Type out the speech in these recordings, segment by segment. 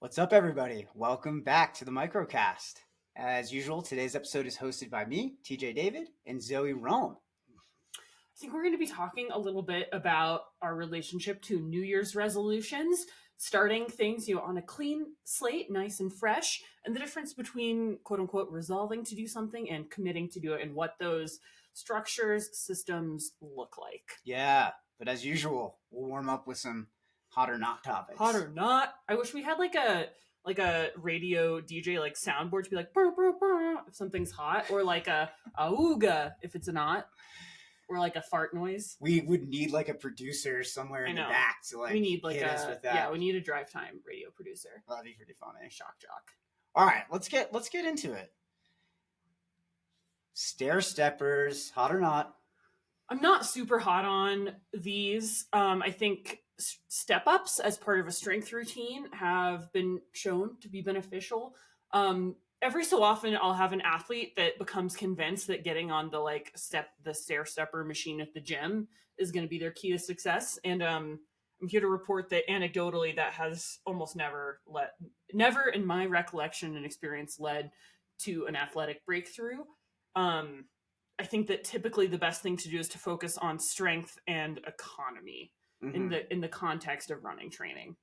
What's up, everybody? Welcome back to the Microcast. As usual, today's episode is hosted by me, TJ David, and Zoe Rom. I think we're going to be talking a little bit about our relationship to New Year's resolutions, starting things, on a clean slate, nice and fresh, and the difference between quote unquote resolving to do something and committing to do it, and what those structures, systems look like. Yeah, but as usual, we'll warm up with some hot or not topics. Hot or not? I wish we had like a radio DJ like soundboard to be like burr, burr, burr, if something's hot, or like a ooga if it's not. Or like a fart noise. We would need like a producer somewhere in the back to like. We need like hit us with that. Yeah, we need a drive time radio producer. That'd be pretty funny. Shock jock. All right, let's get into it. Stair Steppers, hot or not? I'm not super hot on these. I think step ups as part of a strength routine have been shown to be beneficial. Every so often I'll have an athlete that becomes convinced that getting on the stair stepper machine at the gym is going to be their key to success. And I'm here to report that anecdotally that has almost never in my recollection and experience led to an athletic breakthrough. I think that typically the best thing to do is to focus on strength and economy in the context of running training.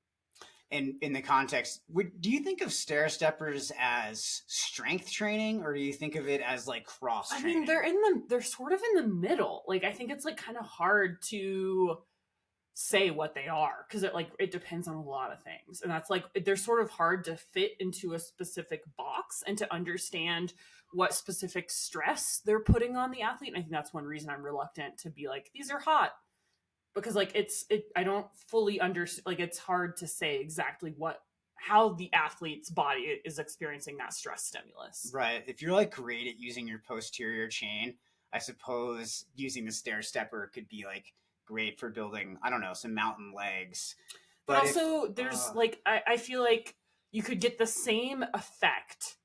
And in the context, do you think of stair steppers as strength training, or do you think of it as like cross training? I mean, they're sort of in the middle. Like, I think it's like kind of hard to say what they are because it depends on a lot of things, and that's like they're sort of hard to fit into a specific box and to understand what specific stress they're putting on the athlete. And I think that's one reason I'm reluctant to be like, these are hot. Because I don't fully understand, like it's hard to say exactly how the athlete's body is experiencing that stress stimulus. Right. If you're like great at using your posterior chain, I suppose using the stair stepper could be like great for building, I don't know, some mountain legs. But also there's I feel like you could get the same effect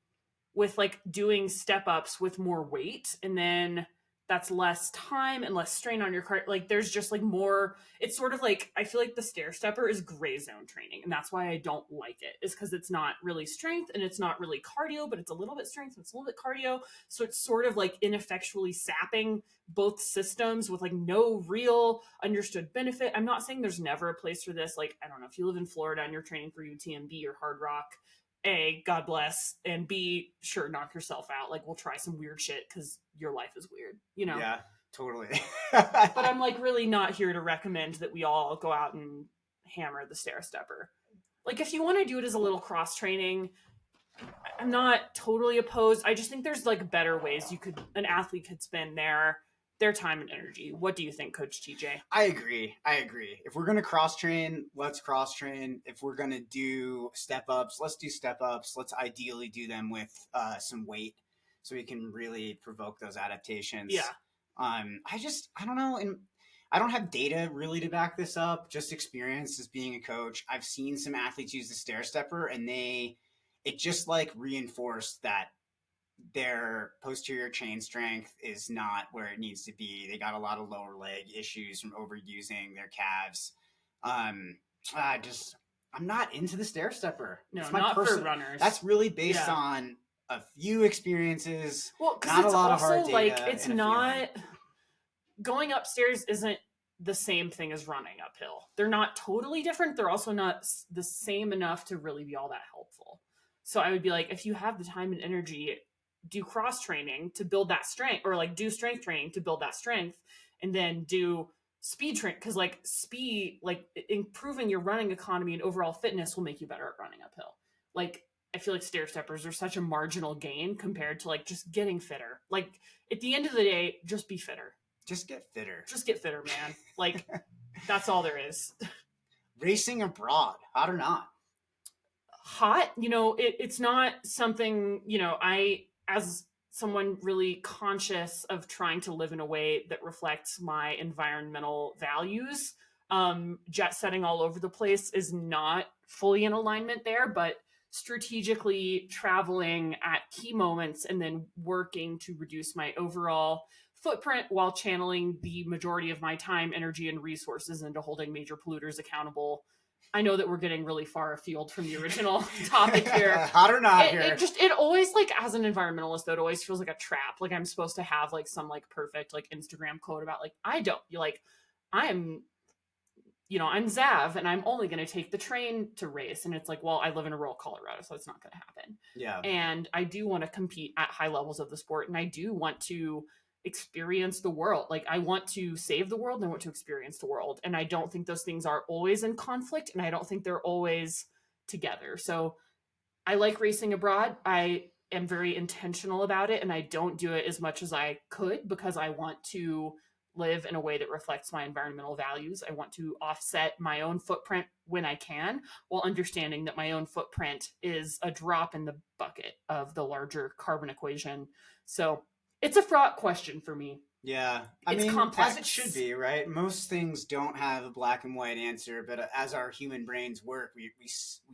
with like doing step ups with more weight, and then that's less time and less strain on your cart. Like there's just like more, it's sort of like, I feel like the stair stepper is gray zone training. And that's why I don't like it, is because it's not really strength and it's not really cardio, but it's a little bit strength and it's a little bit cardio. So it's sort of like ineffectually sapping both systems with like no real understood benefit. I'm not saying there's never a place for this. Like, I don't know, if you live in Florida and you're training for UTMB or Hard Rock, A, God bless, and B, sure, knock yourself out. Like, we'll try some weird shit because your life is weird, Yeah, totally. But I'm like really not here to recommend that we all go out and hammer the stair stepper. Like, if you want to do it as a little cross training, I'm not totally opposed. I just think there's like better ways an athlete could spend their time and energy. What do you think, Coach TJ? I agree. If we're going to cross train, let's cross train. If we're going to do step ups, let's do step ups. Let's ideally do them with some weight so we can really provoke those adaptations. Yeah. I don't know. And I don't have data really to back this up, just experience as being a coach. I've seen some athletes use the stair stepper and it just like reinforced that their posterior chain strength is not where it needs to be. They got a lot of lower leg issues from overusing their calves. I'm not into the stair stepper. No, not for runners. That's really based on a few experiences. Well, not a lot of hard data. Like, it's not going upstairs isn't the same thing as running uphill. They're not totally different. They're also not the same enough to really be all that helpful. So I would be like, if you have the time and energy, do cross training to build that strength, or like do strength training to build that strength, and then do speed training, because like speed, like improving your running economy and overall fitness will make you better at running uphill. Like, I feel like stair steppers are such a marginal gain compared to like just getting fitter. Like, at the end of the day, just be fitter. Just get fitter. Just get fitter, man. Like, that's all there is. Racing abroad, hot or not? Hot, it's not something, I, as someone really conscious of trying to live in a way that reflects my environmental values, jet setting all over the place is not fully in alignment there, but strategically traveling at key moments and then working to reduce my overall footprint while channeling the majority of my time, energy, and resources into holding major polluters accountable I know that we're getting really far afield from the original topic here. Hot or not here. It always, like, as an environmentalist, though, it always feels like a trap. Like, I'm supposed to have, like, some, like, perfect, like, Instagram quote about, like, I'm Zav, and I'm only going to take the train to race. And it's like, well, I live in rural Colorado, so it's not going to happen. Yeah. And I do want to compete at high levels of the sport, and I do want to experience the world. Like, I want to save the world and I want to experience the world. And I don't think those things are always in conflict, and I don't think they're always together. So I like racing abroad. I am very intentional about it, and I don't do it as much as I could because I want to live in a way that reflects my environmental values. I want to offset my own footprint when I can, while understanding that my own footprint is a drop in the bucket of the larger carbon equation. So it's a fraught question for me. Yeah. It's complex. As it should be, right? Most things don't have a black and white answer, but as our human brains work, we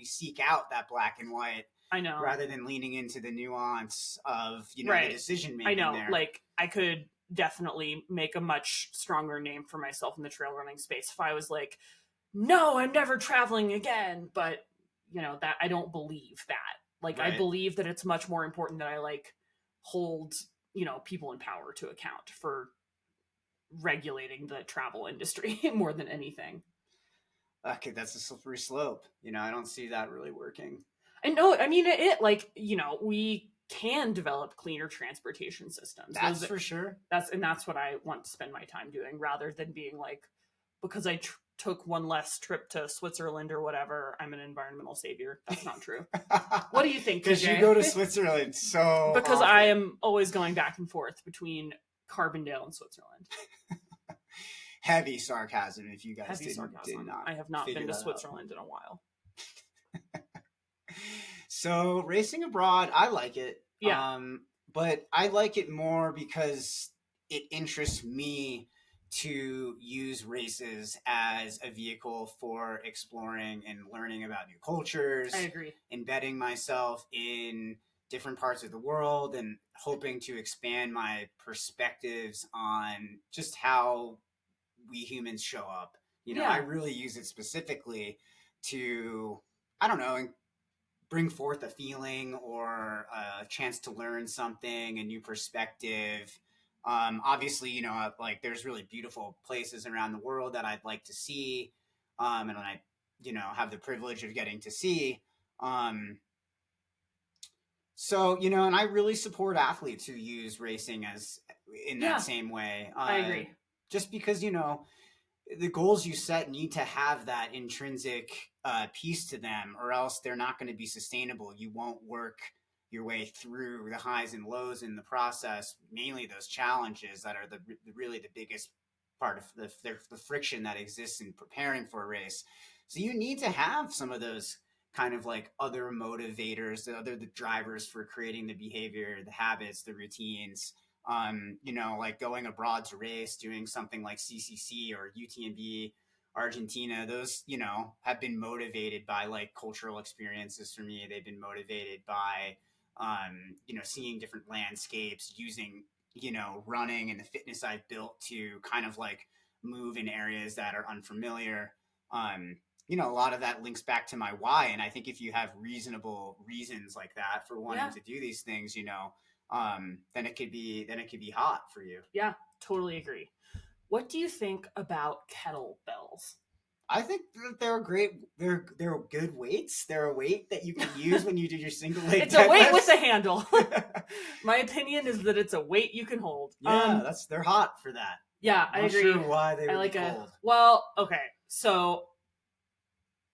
seek out that black and white. I know. Rather than leaning into the nuance of, the decision making. I know. There. Like, I could definitely make a much stronger name for myself in the trail running space if I was like, no, I'm never traveling again. But, that I don't believe that. Like, right. I believe that it's much more important that I, like, hold, people in power to account for regulating the travel industry more than anything. Okay, that's a slippery slope. I don't see that really working. And no, I mean, we can develop cleaner transportation systems. That's for sure. That's what I want to spend my time doing, rather than being like, because I took one less trip to Switzerland or whatever, I'm an environmental savior. That's not true. What do you think, Because you go to Switzerland so Because often. I am always going back and forth between Carbondale and Switzerland. Heavy sarcasm, if you guys did not. I have not been to Switzerland in a while. So racing abroad, I like it. Yeah. But I like it more because it interests me to use races as a vehicle for exploring and learning about new cultures. I agree. Embedding myself in different parts of the world and hoping to expand my perspectives on just how we humans show up. I really use it specifically to, I don't know, bring forth a feeling or a chance to learn something, a new perspective. Obviously, like there's really beautiful places around the world that I'd like to see. And I, have the privilege of getting to see. So, and I really support athletes who use racing as in that same way. I agree. Just because, the goals you set need to have that intrinsic piece to them, or else they're not going to be sustainable. You won't work your way through the highs and lows in the process, mainly those challenges that are really the biggest part of the friction that exists in preparing for a race. So you need to have some of those kind of like other motivators, the drivers for creating the behavior, the habits, the routines. Like going abroad to race, doing something like CCC or UTMB Argentina, those, have been motivated by like cultural experiences for me. They've been motivated by, seeing different landscapes, using, running and the fitness I've built to kind of like move in areas that are unfamiliar. A lot of that links back to my why. And I think if you have reasonable reasons like that for wanting to do these things, then it could be hot for you. Yeah, totally agree. What do you think about kettle bells? I think that they're great. They're good weights. They're a weight that you can use when you do your single leg. It's a weight with a handle. My opinion is that it's a weight you can hold. Yeah, they're hot for that. Yeah, I agree. I'm not sure why they were cold. Well, okay, so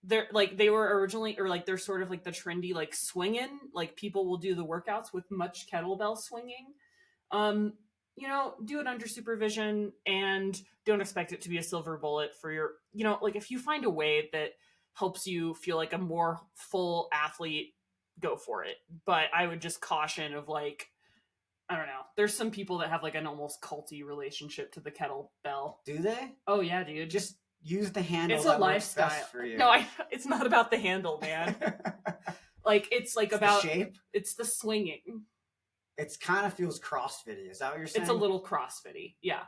they were originally, or like they're sort of like the trendy like swinging, like people will do the workouts with much kettlebell swinging. Do it under supervision and don't expect it to be a silver bullet for your, like if you find a way that helps you feel like a more full athlete, go for it. But I would just caution of like, I don't know. There's some people that have like an almost culty relationship to the kettlebell. Do they? Oh yeah, dude. Just use the handle. It's a lifestyle. For you. No, it's not about the handle, man. Like it's like about the shape. It's the swinging. It kind of feels CrossFit-y. Is that what you're saying? It's a little CrossFit-y. Yeah.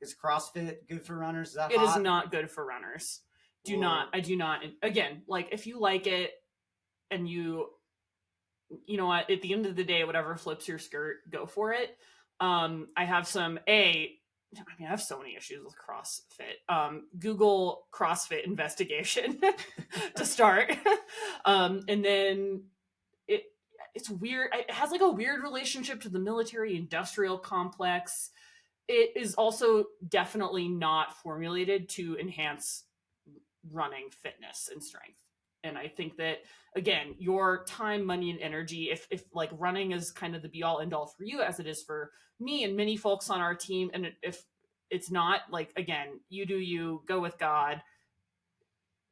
Is CrossFit good for runners? Is that It hot? is not good for runners. I do not. Again, like if you like it and you know what, at the end of the day, whatever flips your skirt, go for it. I have I have so many issues with CrossFit. Google CrossFit investigation to start. And then it's weird. It has like a weird relationship to the military industrial complex. It is also definitely not formulated to enhance running fitness and strength. And I think that, again, your time, money, and energy, if like running is kind of the be all end all for you, as it is for me and many folks on our team, and if it's not, like, again, you do you, go with God,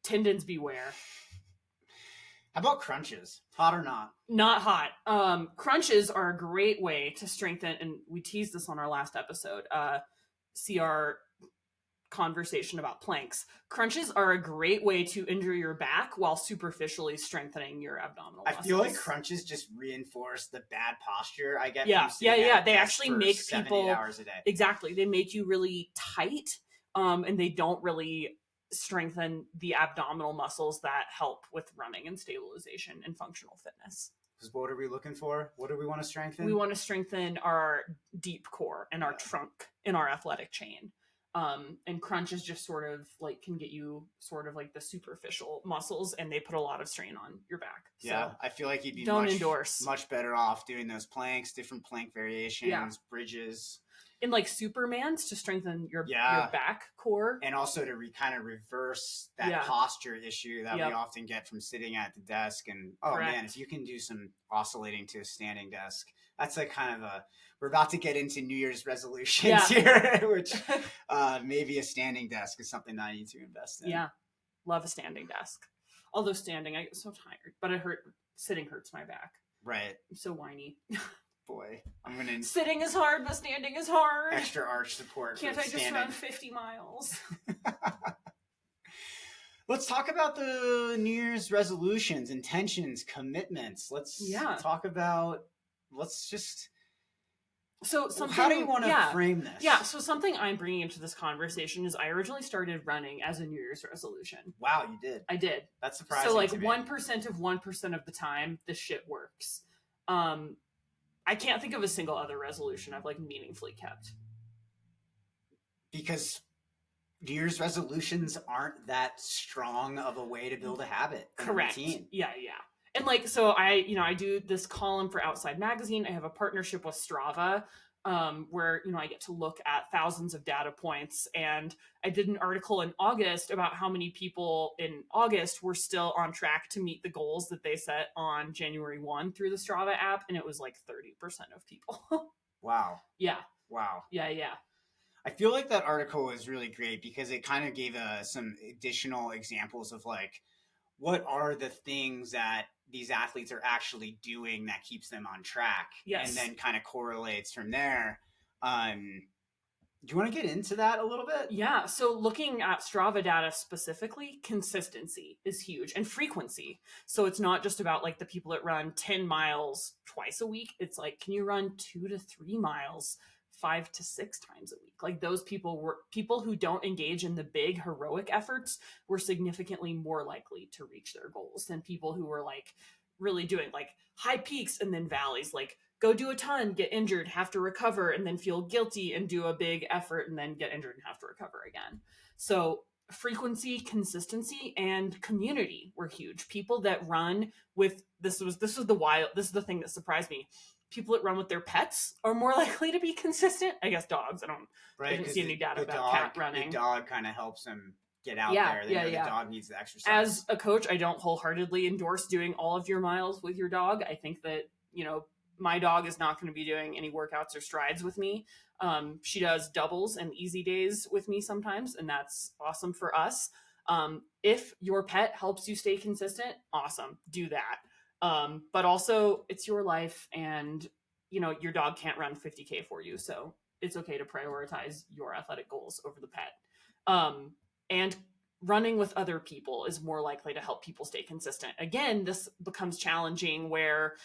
tendons beware. How about crunches? Hot or not? Not hot. Crunches are a great way to strengthen, and we teased this on our last episode. See our conversation about planks. Crunches are a great way to injure your back while superficially strengthening your abdominal muscles. I feel like crunches just reinforce the bad posture I get. Yeah, yeah. They actually make 7, people 8 hours a day. Exactly. They make you really tight, and they don't really strengthen the abdominal muscles that help with running and stabilization and functional fitness. Because what are we looking for? What do we want to strengthen? We want to strengthen our deep core and our trunk in our athletic chain. And crunches just sort of like can get you sort of like the superficial muscles, and they put a lot of strain on your back. Yeah, so I feel like you'd be much better off doing those planks, different plank variations, bridges. And like Superman's to strengthen your back core. And also to kind of reverse that posture issue that we often get from sitting at the desk. And man, if you can do some oscillating to a standing desk, that's like kind of we're about to get into New Year's resolutions here, which maybe a standing desk is something that I need to invest in. Yeah. Love a standing desk. Although standing, I get so tired, but sitting hurts my back. Right. I'm so whiny. Boy, I'm going to... Sitting is hard, but standing is hard. Extra arch support. Can't I just run 50 miles? Let's talk about the New Year's resolutions, intentions, commitments. Let's talk about... So how do you want to frame this? Yeah, so something I'm bringing into this conversation is I originally started running as a New Year's resolution. Wow, you did. I did. That's surprising. So like 1% of 1% of the time, this shit works. I can't think of a single other resolution I've like meaningfully kept. Because New Year's resolutions aren't that strong of a way to build a habit. Correct. Yeah. And like, so I do this column for Outside Magazine. I have a partnership with Strava, where, I get to look at thousands of data points. And I did an article in August about how many people in August were still on track to meet the goals that they set on January 1 through the Strava app. And it was like 30% of people. Wow. Yeah. Wow. Yeah. I feel like that article was really great because it kind of gave some additional examples of like, what are the things that these athletes are actually doing that keeps them on track? Yes. And then kind of correlates from there. Do you want to get into that a little bit? Yeah. So looking at Strava data specifically, consistency is huge, and frequency. So it's not just about like the people that run 10 miles twice a week. It's like, can you run 2 to 3 miles 5 to 6 times a week? Like those people who don't engage in the big heroic efforts were significantly more likely to reach their goals than people who were like really doing like high peaks and then valleys, like go do a ton, get injured, have to recover, and then feel guilty and do a big effort and then get injured and have to recover again. So frequency, consistency, and community were huge. People that run with this is the thing that surprised me. People that run with their pets are more likely to be consistent. I guess dogs. I didn't see any data about cat running. The dog kind of helps them get out there. The dog needs the exercise. As a coach, I don't wholeheartedly endorse doing all of your miles with your dog. I think that, my dog is not going to be doing any workouts or strides with me. She does doubles and easy days with me sometimes, and that's awesome for us. If your pet helps you stay consistent, awesome, do that. But also it's your life, and your dog can't run 50K for you. So it's okay to prioritize your athletic goals over the pet. And running with other people is more likely to help people stay consistent. Again, this becomes challenging where,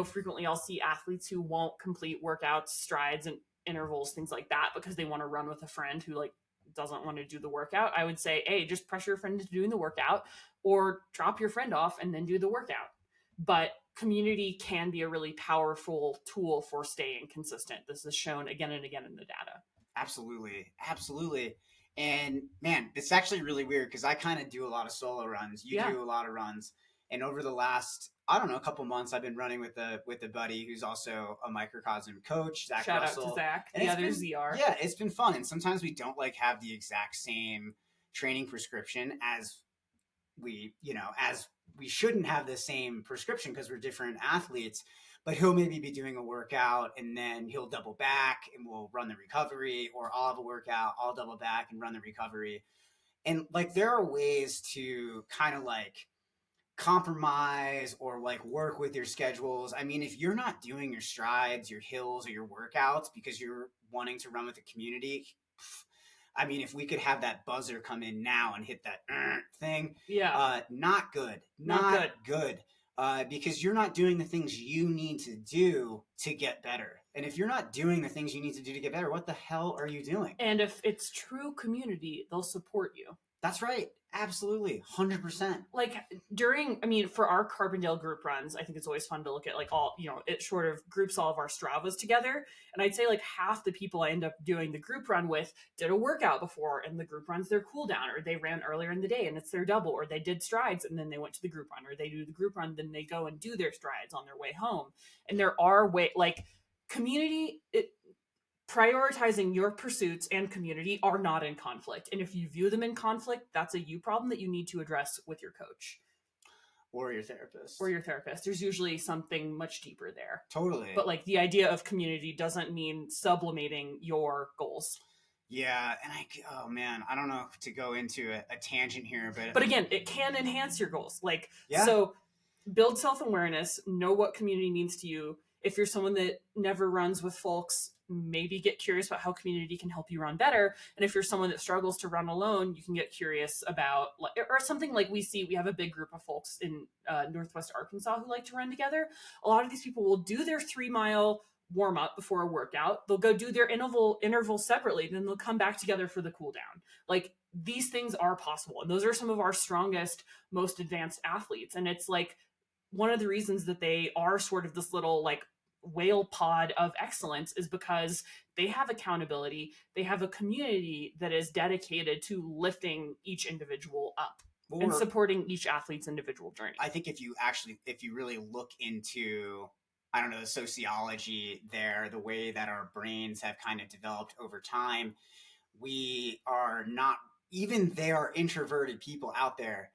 frequently I'll see athletes who won't complete workouts, strides, and intervals, things like that, because they want to run with a friend who like doesn't want to do the workout, I would say, hey, just pressure your friend into doing the workout, or drop your friend off and then do the workout. But community can be a really powerful tool for staying consistent. This is shown again and again in the data. Absolutely. Absolutely. And man, it's actually really weird because I kind of do a lot of solo runs. You do a lot of runs. And over the last, I don't know, a couple months, I've been running with a buddy who's also a microcosm coach, Zach Shout Russell. out to Zach, and the other ZR. Yeah, it's been fun. And sometimes we don't like have the exact same training prescription as we shouldn't have the same prescription because we're different athletes. But he'll maybe be doing a workout and then he'll double back and we'll run the recovery, or I'll have a workout, I'll double back and run the recovery. And like, there are ways to kind of like compromise or like work with your schedules. I mean, if you're not doing your strides, your hills, or your workouts because you're wanting to run with the community, I mean, if we could have that buzzer come in now and hit that thing, not good, not good. Because you're not doing the things you need to do to get better. And if you're not doing the things you need to do to get better, what the hell are you doing? And if it's true community, they'll support you. That's right. Absolutely. 100%. Like for our Carbondale group runs, I think it's always fun to look at like all, it sort of groups all of our Stravas together. And I'd say like half the people I end up doing the group run with did a workout before, and the group run's their cool down, or they ran earlier in the day and it's their double, or they did strides and then they went to the group run, or they do the group run, then they go and do their strides on their way home. And there are community, prioritizing your pursuits and community are not in conflict. And if you view them in conflict, that's a you problem that you need to address with your coach. Or your therapist. There's usually something much deeper there. Totally. But like, the idea of community doesn't mean sublimating your goals. Yeah, and I don't know if to go into a tangent here, but again, it can enhance your goals. So build self-awareness, know what community means to you. If you're someone that never runs with folks, maybe get curious about how community can help you run better. And if you're someone that struggles to run alone, you can get curious about, or something like we have a big group of folks in Northwest Arkansas who like to run together. A lot of these people will do their 3-mile warm up before a workout. They'll go do their interval separately. Then they'll come back together for the cool down. Like, these things are possible. And those are some of our strongest, most advanced athletes. And it's like one of the reasons that they are sort of this little like whale pod of excellence is because they have accountability. They have a community that is dedicated to lifting each individual up and supporting each athlete's individual journey. I think if you really look into, I don't know, the sociology there, the way that our brains have kind of developed over time, we are not, even there are introverted people out there,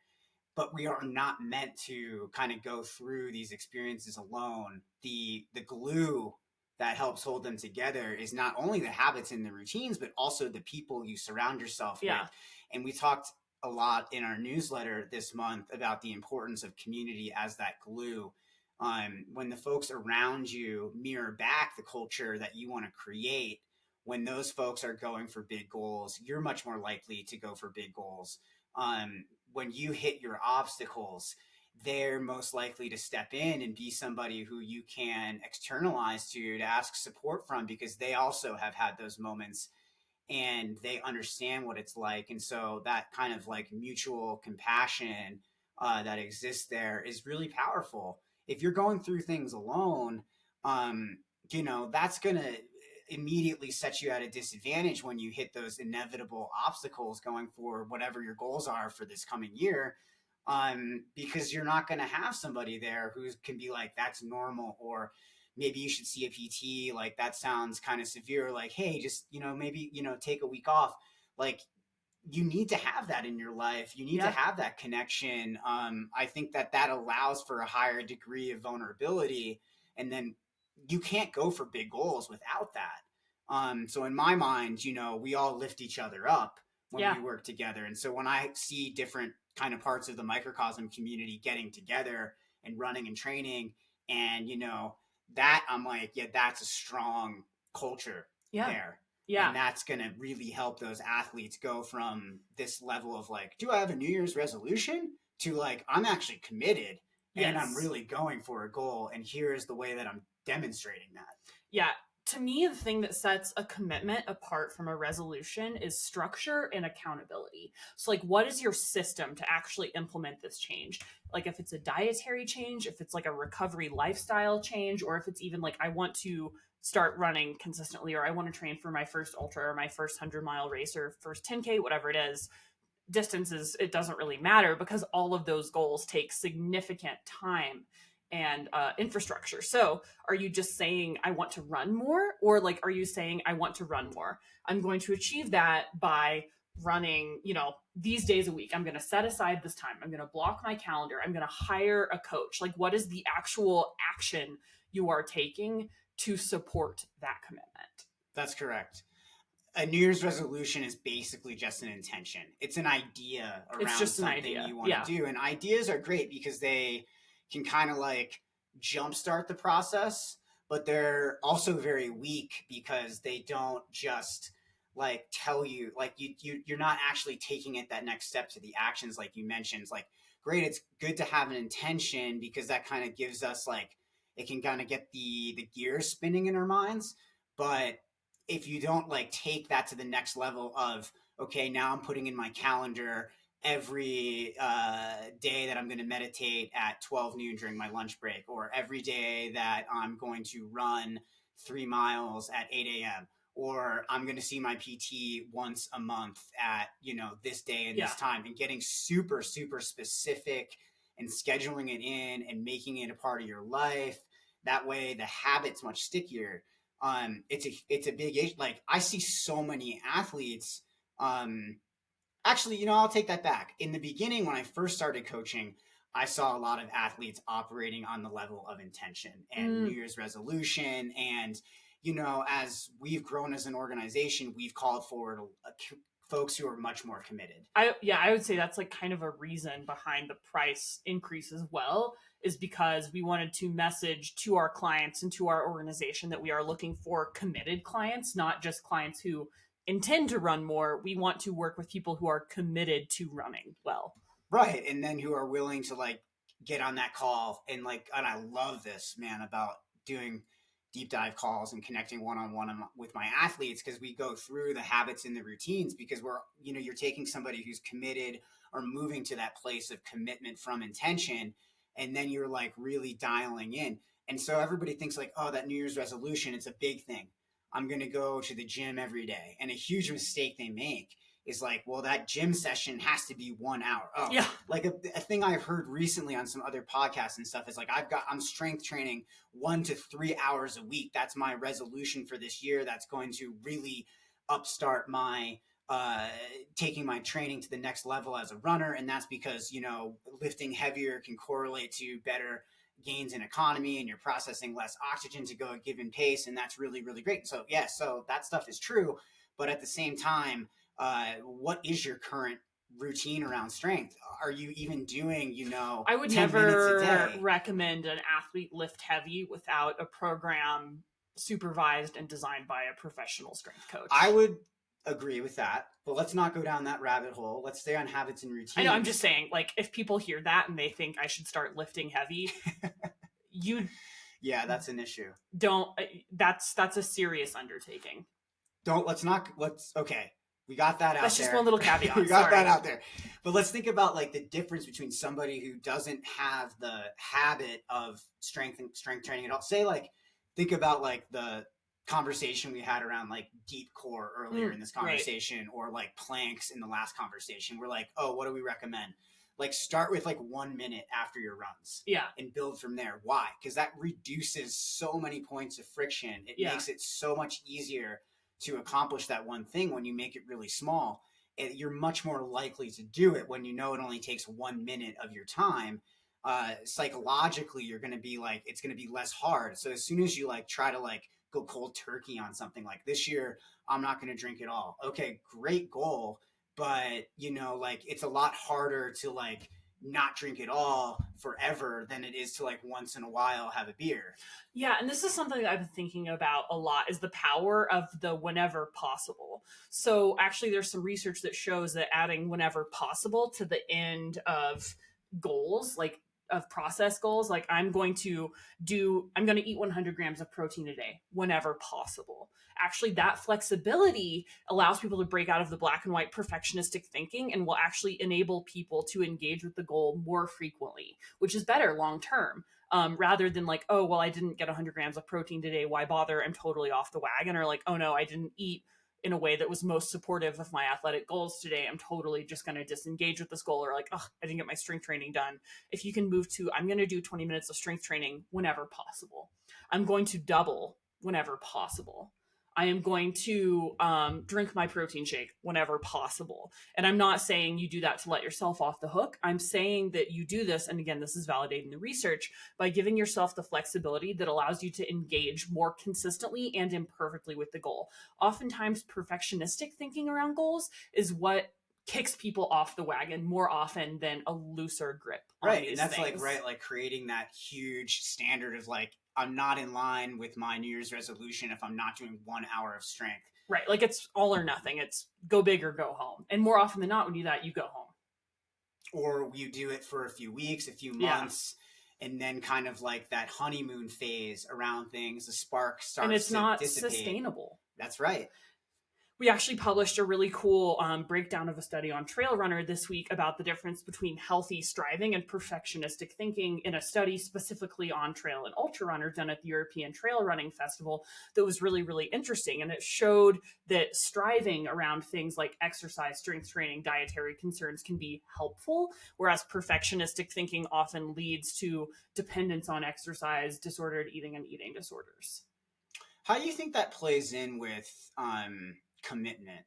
but we are not meant to kind of go through these experiences alone. The glue that helps hold them together is not only the habits and the routines, but also the people you surround yourself with. And we talked a lot in our newsletter this month about the importance of community as that glue. When the folks around you mirror back the culture that you want to create, when those folks are going for big goals, you're much more likely to go for big goals. When you hit your obstacles, they're most likely to step in and be somebody who you can externalize to ask support from, because they also have had those moments and they understand what it's like. And so that kind of like mutual compassion that exists there is really powerful. If you're going through things alone, that's going to immediately set you at a disadvantage when you hit those inevitable obstacles going for whatever your goals are for this coming year, because you're not going to have somebody there who can be like, that's normal, or maybe you should see a PT, like that sounds kind of severe, like, hey, just maybe take a week off. Like, you need to have that in your life. You need to have that connection. I think that allows for a higher degree of vulnerability, and then you can't go for big goals without that. So in my mind, we all lift each other up when we work together. And so when I see different kind of parts of the microcosm community getting together and running and training, and that, I'm like, that's a strong culture there. Yeah. And that's going to really help those athletes go from this level of like, do I have a New Year's resolution, to like, I'm actually committed and I'm really going for a goal. And here's the way that I'm demonstrating that. Yeah. to me, the thing that sets a commitment apart from a resolution is structure and accountability. So like, what is your system to actually implement this change? Like if it's a dietary change, if it's like a recovery lifestyle change, or if it's even like, I want to start running consistently, or I want to train for my first ultra or my first 100-mile race or first 10K, whatever it is. Distances, it doesn't really matter because all of those goals take significant time and infrastructure. So are you just saying I want to run more, or like are you saying I want to run more? I'm going to achieve that by running, these days a week. I'm going to set aside this time. I'm going to block my calendar. I'm going to hire a coach. Like, what is the actual action you are taking to support that commitment? That's correct. A New Year's resolution is basically just an intention. It's an idea around something you want to do. And ideas are great because they can kind of like jumpstart the process, but they're also very weak because they don't just like tell you, like you're not actually taking it that next step to the actions like you mentioned. It's like, great, it's good to have an intention because that kind of gives us like, it can kind of get the gears spinning in our minds. But if you don't like take that to the next level of, okay, now I'm putting in my calendar every day that I'm going to meditate at 12 noon during my lunch break, or every day that I'm going to run 3 miles at 8 a.m., or I'm going to see my PT once a month at, this day and this time, and getting super, super specific and scheduling it in and making it a part of your life. That way the habit's much stickier. It's a big issue. Like I see so many athletes, actually, I'll take that back. In the beginning, when I first started coaching, I saw a lot of athletes operating on the level of intention and New Year's resolution. And, as we've grown as an organization, we've called forward folks who are much more committed. I would say that's like kind of a reason behind the price increase as well, is because we wanted to message to our clients and to our organization that we are looking for committed clients, not just clients who intend to run more. We want to work with people who are committed to running well. Right. And then who are willing to like get on that call and I love this, man, about doing deep dive calls and connecting one-on-one with my athletes, because we go through the habits and the routines, because you're taking somebody who's committed or moving to that place of commitment from intention, and then you're like really dialing in. And so everybody thinks like, oh, that New Year's resolution, it's a big thing. I'm going to go to the gym every day. And a huge mistake they make is like, well, that gym session has to be 1 hour. Oh, yeah. Like a thing I've heard recently on some other podcasts and stuff is like, I'm strength training 1 to 3 hours a week. That's my resolution for this year. That's going to really upstart my taking my training to the next level as a runner. And that's because, lifting heavier can correlate to better gains in economy, and you're processing less oxygen to go at a given pace. And that's really, really great. So so that stuff is true. But at the same time, what is your current routine around strength? Are you even doing, I would 10 never recommend an athlete lift heavy without a program supervised and designed by a professional strength coach. I would agree with that, but let's not go down that rabbit hole. Let's stay on habits and routines. I know, I'm just saying, like, if people hear that and they think I should start lifting heavy, yeah, that's an issue. That's a serious undertaking. Okay. We got that out there. That's just one little caveat. We got that out there. But let's think about like the difference between somebody who doesn't have the habit of strength training at all. Say like, think about like the conversation we had around like deep core earlier in this conversation, right, or like planks in the last conversation. We're like, oh, what do we recommend? Like start with like 1 minute after your runs. Yeah. And build from there. Why? Because that reduces so many points of friction. It makes it so much easier to accomplish that one thing when you make it really small. You're much more likely to do it when it only takes 1 minute of your time. Psychologically, you're going to be like, it's going to be less hard. So as soon as you like try to like go cold turkey on something like this year, I'm not going to drink at all. Okay, great goal. But like it's a lot harder to like not drink at all forever than it is to like once in a while have a beer. Yeah. And this is something that I've been thinking about a lot, is the power of the whenever possible. So actually there's some research that shows that adding whenever possible to the end of goals, like process goals. Like I'm going to eat 100 grams of protein a day whenever possible. Actually, that flexibility allows people to break out of the black and white perfectionistic thinking and will actually enable people to engage with the goal more frequently, which is better long term. Rather than like, oh, well, I didn't get 100 grams of protein today. Why bother? I'm totally off the wagon. Or like, oh no, I didn't eat in a way that was most supportive of my athletic goals today. I'm totally just going to disengage with this goal. Or like, oh, I didn't get my strength training done. If you can move to, I'm going to do 20 minutes of strength training whenever possible. I'm going to double whenever possible. I am going to drink my protein shake whenever possible. And I'm not saying you do that to let yourself off the hook. I'm saying that you do this, and again, this is validating the research, by giving yourself the flexibility that allows you to engage more consistently and imperfectly with the goal. Oftentimes, perfectionistic thinking around goals is what kicks people off the wagon more often than a looser grip on right these and that's things. like creating that huge standard of like, I'm not in line with my New Year's resolution if I'm not doing 1 hour of strength. Right. Like it's all or nothing. It's go big or go home. And more often than not, when you do that, you go home. Or you do it for a few weeks, a few months, and then kind of like that honeymoon phase around things, the spark starts to dissipate. And it's not sustainable. That's right. We actually published a really cool breakdown of a study on Trail Runner this week about the difference between healthy striving and perfectionistic thinking in a study specifically on trail and ultra runner done at the European Trail Running Festival that was really, really interesting. And it showed that striving around things like exercise, strength training, dietary concerns can be helpful, whereas perfectionistic thinking often leads to dependence on exercise, disordered eating, and eating disorders. How do you think that plays in with commitment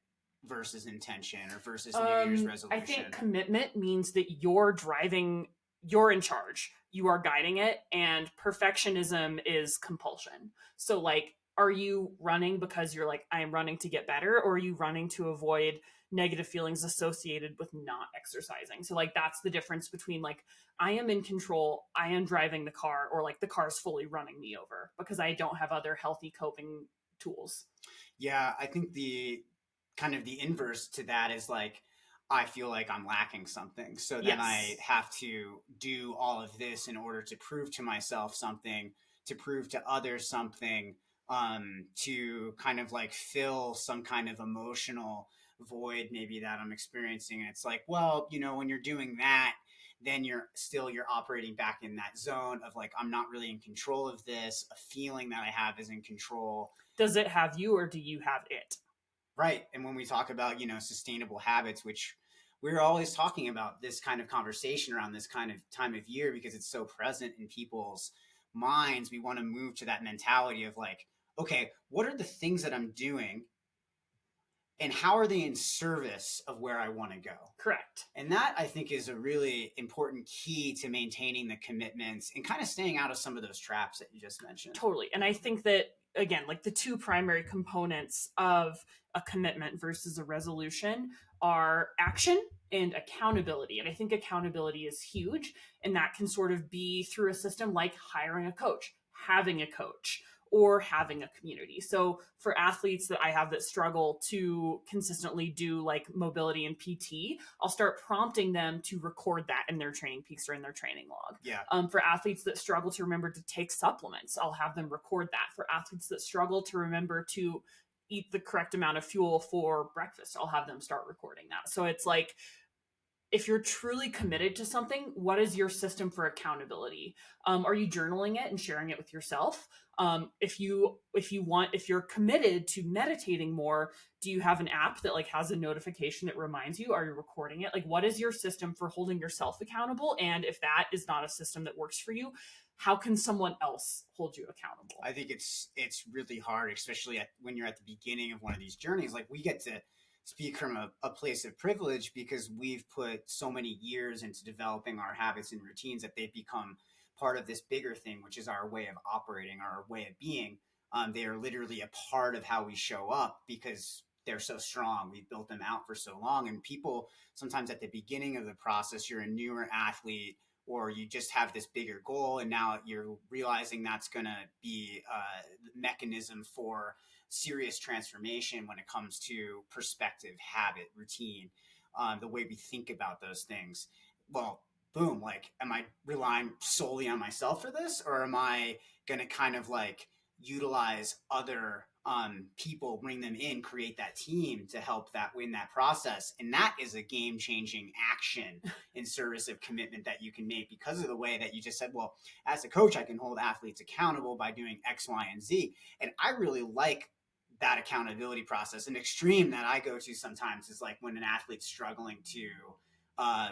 versus intention or versus New Year's resolution? I think commitment means that you're driving, you're in charge, you are guiding it, and perfectionism is compulsion. So like, are you running because you're like, I am running to get better, or are you running to avoid negative feelings associated with not exercising? So like, that's the difference between like, I am in control, I am driving the car, or like the car's fully running me over because I don't have other healthy coping tools. Yeah, I think the kind of the inverse to that is like, I feel like I'm lacking something. So then I have to do all of this in order to prove to myself something, to prove to others something, to kind of like fill some kind of emotional void maybe that I'm experiencing. And it's like, well, you know, when you're doing that, then you're operating back in that zone of like, I'm not really in control of this. A feeling that I have is in control. Does it have you, or do you have it? Right. And when we talk about, you know, sustainable habits, which we're always talking about this kind of conversation around this kind of time of year because it's so present in people's minds, we want to move to that mentality of like, okay, what are the things that I'm doing and how are they in service of where I want to go? Correct. And that, I think, is a really important key to maintaining the commitments and kind of staying out of some of those traps that you just mentioned. Totally. And I think that, again, like the two primary components of a commitment versus a resolution are action and accountability. And I think accountability is huge. And that can sort of be through a system like hiring a coach, having a coach, or having a community. So for athletes that I have that struggle to consistently do like mobility and PT, I'll start prompting them to record that in their training peaks or in their training log. Yeah. For athletes that struggle to remember to take supplements, I'll have them record that. For athletes that struggle to remember to eat the correct amount of fuel for breakfast, I'll have them start recording that. So it's like, if you're truly committed to something, what is your system for accountability? Are you journaling it and sharing it with yourself? If you're committed to meditating more, do you have an app that like has a notification that reminds you? Are you recording it? Like, what is your system for holding yourself accountable? And if that is not a system that works for you, how can someone else hold you accountable? I think it's really hard, especially when you're at the beginning of one of these journeys. Like, we get to speak from a place of privilege because we've put so many years into developing our habits and routines that they've become part of this bigger thing, which is our way of operating, our way of being. They are literally a part of how we show up because they're so strong. We've built them out for so long. And people, sometimes at the beginning of the process, you're a newer athlete or you just have this bigger goal. And now you're realizing that's going to be a mechanism for serious transformation when it comes to perspective, habit, routine, the way we think about those things. Well, boom, like, am I relying solely on myself for this, or am I going to kind of like utilize other people, bring them in, create that team to help that win that process? And that is a game changing action in service of commitment that you can make because of the way that you just said, well, as a coach, I can hold athletes accountable by doing X, Y, and Z. And I really like that accountability process. An extreme that I go to sometimes is like when an athlete's struggling to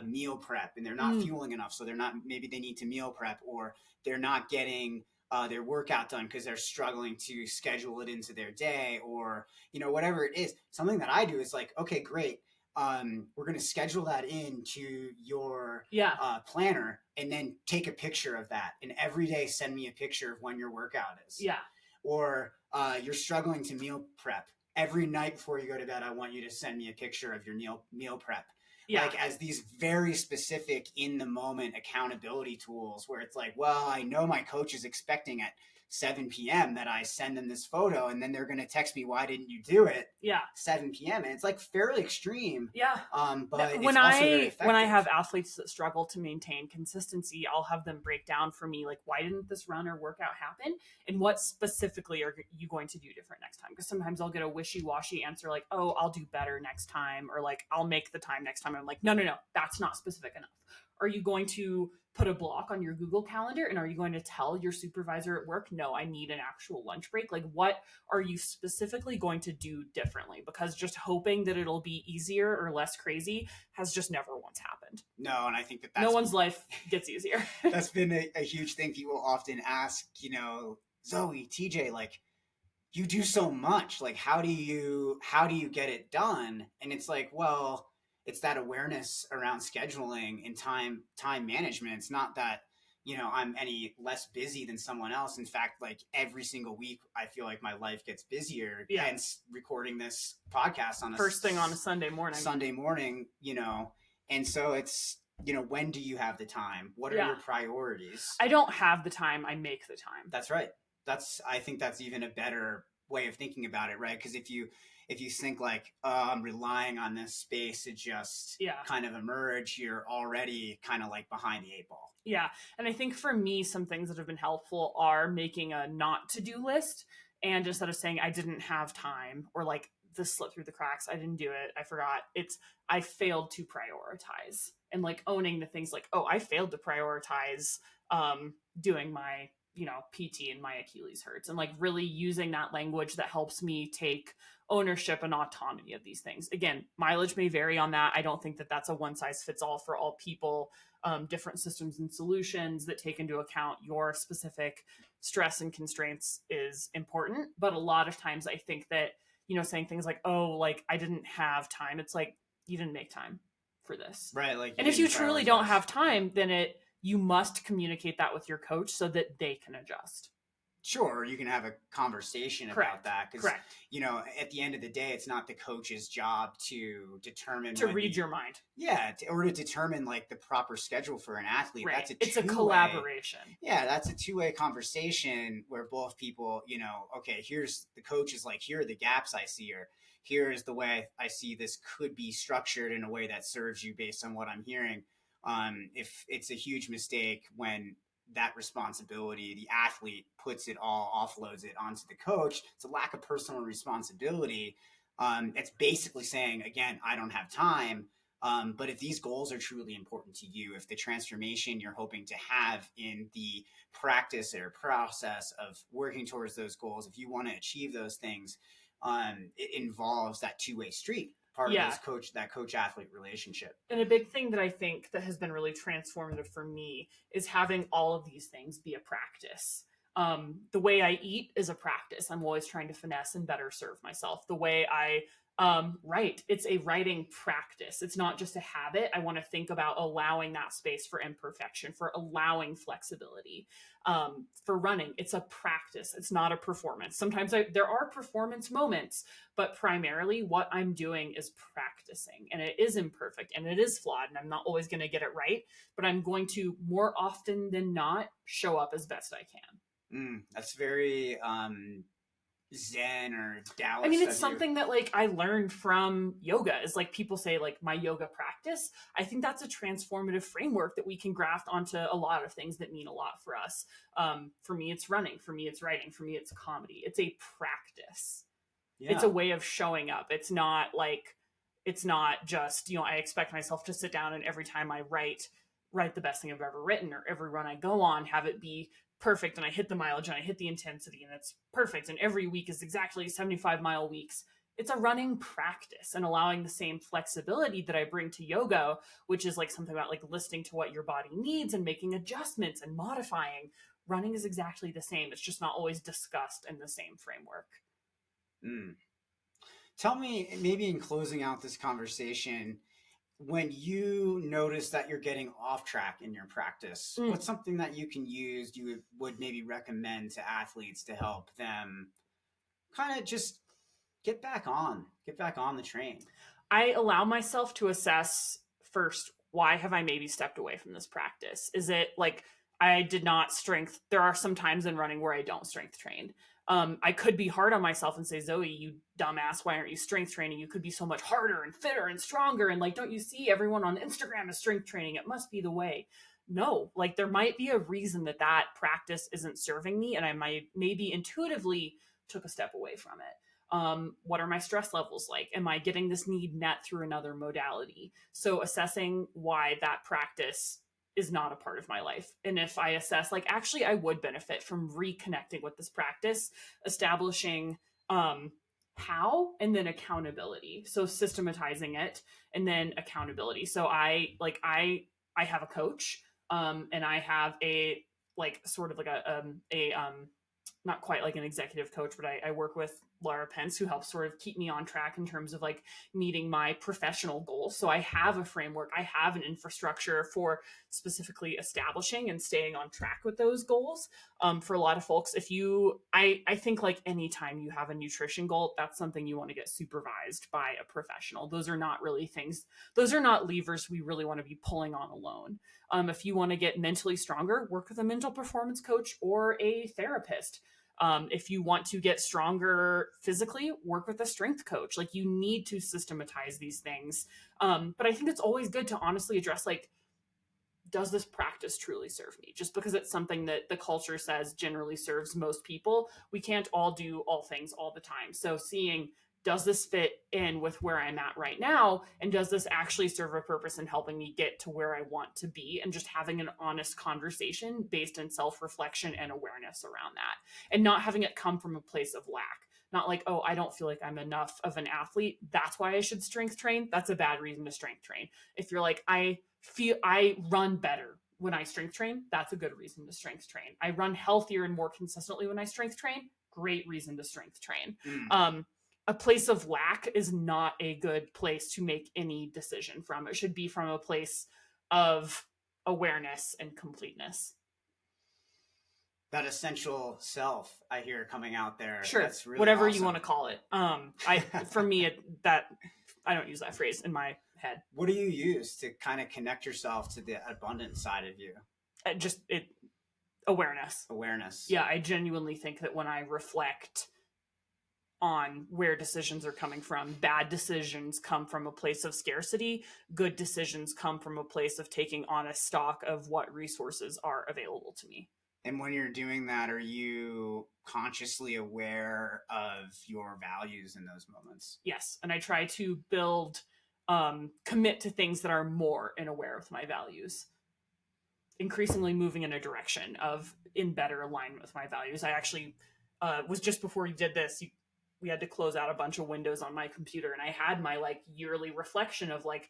meal prep and they're not fueling enough. So maybe they need to meal prep, or they're not getting their workout done because they're struggling to schedule it into their day, or, whatever it is. Something that I do is like, okay, great. We're going to schedule that into your planner, and then take a picture of that. And every day send me a picture of when your workout is. Yeah. Or you're struggling to meal prep. Every night before you go to bed, I want you to send me a picture of your meal prep. Yeah. Like, as these very specific in the moment accountability tools where it's like, well, I know my coach is expecting at 7 p.m. that I send them this photo, and then they're going to text me, why didn't you do it? 7 p.m. And it's like fairly extreme. Yeah. But when I have athletes that struggle to maintain consistency, I'll have them break down for me, like, why didn't this run or workout happen? And what specifically are you going to do different next time? Because sometimes I'll get a wishy-washy answer like, oh, I'll do better next time, or like, I'll make the time next time. I'm like, no, that's not specific enough. Are you going to put a block on your Google Calendar, and are you going to tell your supervisor at work, no, I need an actual lunch break? Like, what are you specifically going to do differently? Because just hoping that it'll be easier or less crazy has just never once happened. No, and I think that's no one's life gets easier. That's been a huge thing. People often ask, Zoe, TJ, like, you do so much. Like, how do you get it done? And it's like, well, it's that awareness around scheduling and time management. It's not that, I'm any less busy than someone else. In fact, like, every single week, I feel like my life gets busier. Yeah. Hence recording this podcast on first thing on a Sunday morning. And so it's, when do you have the time? What are your priorities? I don't have the time. I make the time. That's right. I think that's even a better way of thinking about it, right? Because if you think like, I'm relying on this space to just kind of emerge, you're already kind of like behind the 8 ball. Yeah. And I think for me, some things that have been helpful are making a not to-do list, and instead of saying I didn't have time, or like this slipped through the cracks, I didn't do it, I forgot, I failed to prioritize, and like owning the things like, oh, I failed to prioritize doing my PT and my Achilles hurts, and like really using that language that helps me take ownership and autonomy of these things. Again, mileage may vary on that. I don't think that that's a one size fits all for all people. Different systems and solutions that take into account your specific stress and constraints is important. But a lot of times I think that, saying things like, oh, like, I didn't have time. It's like, you didn't make time for this. Right. Like, and if you truly don't have time, then you must communicate that with your coach so that they can adjust. Sure, you can have a conversation about that. Because, at the end of the day, it's not the coach's job to determine to read your mind. Yeah, or to determine like the proper schedule for an athlete. Right. It's a collaboration. Yeah, that's a two-way conversation where both people, okay, here's the coach is like, here are the gaps I see, or here's the way I see this could be structured in a way that serves you based on what I'm hearing. If it's a huge mistake when that responsibility, the athlete puts it all, offloads it onto the coach. It's a lack of personal responsibility. It's basically saying, again, I don't have time. But if these goals are truly important to you, if the transformation you're hoping to have in the practice or process of working towards those goals, if you want to achieve those things, it involves that two-way street. Part of that coach-athlete relationship. And a big thing that I think that has been really transformative for me is having all of these things be a practice. The way I eat is a practice. I'm always trying to finesse and better serve myself. The way I write, it's a writing practice. It's not just a habit. I want to think about allowing that space for imperfection, for allowing flexibility. For running, it's a practice. It's not a performance. Sometimes there are performance moments, but primarily what I'm doing is practicing, and it is imperfect and it is flawed, and I'm not always going to get it right, but I'm going to more often than not show up as best I can. That's very Zen or Taoist. I mean, it's something that like I learned from yoga. Is like people say like my yoga practice. I think that's a transformative framework that we can graft onto a lot of things that mean a lot for us. For me, it's running. For me, it's writing. For me, it's comedy. It's a practice. Yeah. It's a way of showing up. It's not just, I expect myself to sit down and every time I write the best thing I've ever written, or every run I go on, have it be perfect and I hit the mileage and I hit the intensity and it's perfect. And every week is exactly 75-mile weeks. It's a running practice and allowing the same flexibility that I bring to yoga, which is like something about like listening to what your body needs and making adjustments and modifying. Running is exactly the same. It's just not always discussed in the same framework. Tell me, maybe in closing out this conversation, when you notice that you're getting off track in your practice, what's something that you can use, you would maybe recommend to athletes to help them kind of just get back on the train? I allow myself to assess first, why have I maybe stepped away from this practice? Is it like I did not strength? There are some times in running where I don't strength train. I could be hard on myself and say, Zoe, you dumbass, why aren't you strength training? You could be so much harder and fitter and stronger. And like, don't you see everyone on Instagram is strength training? It must be the way. No, like there might be a reason that practice isn't serving me. And I might maybe intuitively took a step away from it. What are my stress levels like? Am I getting this need met through another modality? So assessing why that practice is not a part of my life. And if I assess like, actually, I would benefit from reconnecting with this practice, establishing how, and then accountability. So systematizing it and then accountability. So I have a coach and I have a like sort of like a not quite like an executive coach, but I work with Laura Pence, who helps sort of keep me on track in terms of like meeting my professional goals. So I have a framework, I have an infrastructure for specifically establishing and staying on track with those goals. For a lot of folks, I think like anytime you have a nutrition goal, that's something you want to get supervised by a professional. Those are not really things, those are not levers we really want to be pulling on alone. If you want to get mentally stronger, work with a mental performance coach or a therapist. If you want to get stronger physically, work with a strength coach. Like you need to systematize these things. But I think it's always good to honestly address like, does this practice truly serve me? Just because it's something that the culture says generally serves most people, we can't all do all things all the time. So seeing, does this fit in with where I'm at right now? And does this actually serve a purpose in helping me get to where I want to be? And just having an honest conversation based in self-reflection and awareness around that. And not having it come from a place of lack. Not like, oh, I don't feel like I'm enough of an athlete, that's why I should strength train. That's a bad reason to strength train. If you're like, I feel I run better when I strength train, that's a good reason to strength train. I run healthier and more consistently when I strength train, great reason to strength train. A place of lack is not a good place to make any decision from. It should be from a place of awareness and completeness. That essential self I hear coming out there. Sure. That's really whatever awesome. You want to call it. For me, I don't use that phrase in my head. What do you use to kind of connect yourself to the abundant side of you? Awareness. Awareness. Yeah, I genuinely think that when I reflect on where decisions are coming from, bad decisions come from a place of scarcity. Good decisions come from a place of taking honest stock of what resources are available to me. And when you're doing that, are you consciously aware of your values in those moments? Yes. And I try to commit to things that are more and aware of my values. Increasingly moving in a direction of in better alignment with my values. I actually was just before you did this, we had to close out a bunch of windows on my computer, and I had my like yearly reflection of like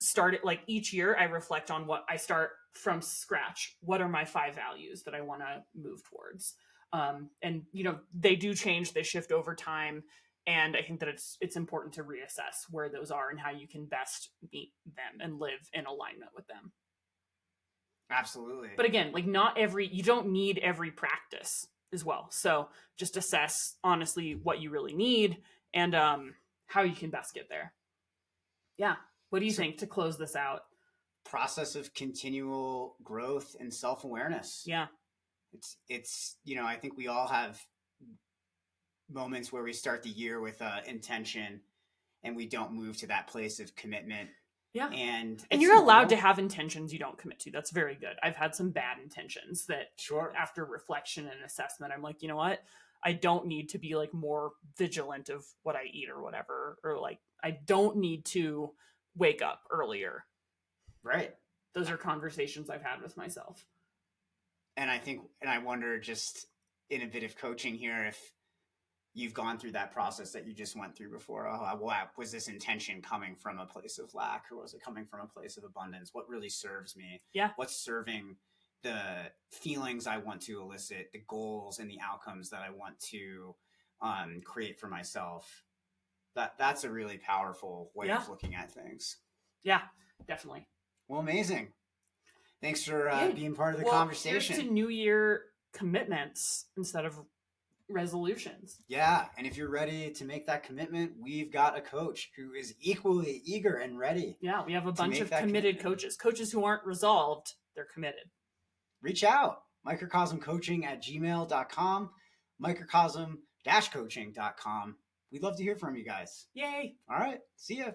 started like each year I reflect on what I start from scratch. What are my 5 values that I want to move towards? And they do change, they shift over time. And I think that it's important to reassess where those are and how you can best meet them and live in alignment with them. Absolutely. But again, like you don't need every practice as well. So just assess honestly what you really need and how you can best get there. Yeah. What do you think to close this out? Process of continual growth and self-awareness. Yeah. It's I think we all have moments where we start the year with intention and we don't move to that place of commitment. Yeah. And you're allowed to have intentions you don't commit to. That's very good. I've had some bad intentions that after reflection and assessment, I'm like, you know what? I don't need to be like more vigilant of what I eat or whatever. Or like, I don't need to wake up earlier. Right. Those are conversations I've had with myself. And I wonder, just in a bit of coaching here, if you've gone through that process that you just went through before. Was this intention coming from a place of lack, or was it coming from a place of abundance? What really serves me? Yeah. What's serving the feelings I want to elicit, the goals and the outcomes that I want to create for myself? That's a really powerful way of looking at things. Yeah, definitely. Well, amazing. Thanks for being part of the conversation. Here's to New Year commitments instead of resolutions. Yeah, and if you're ready to make that commitment, we've got a coach who is equally eager and ready. Yeah, we have a bunch of committed coaches who aren't resolved, they're committed. Reach out, microcosmcoaching@gmail.com, microcosm-coaching.com. We'd love to hear from you guys. Yay. All right, see ya.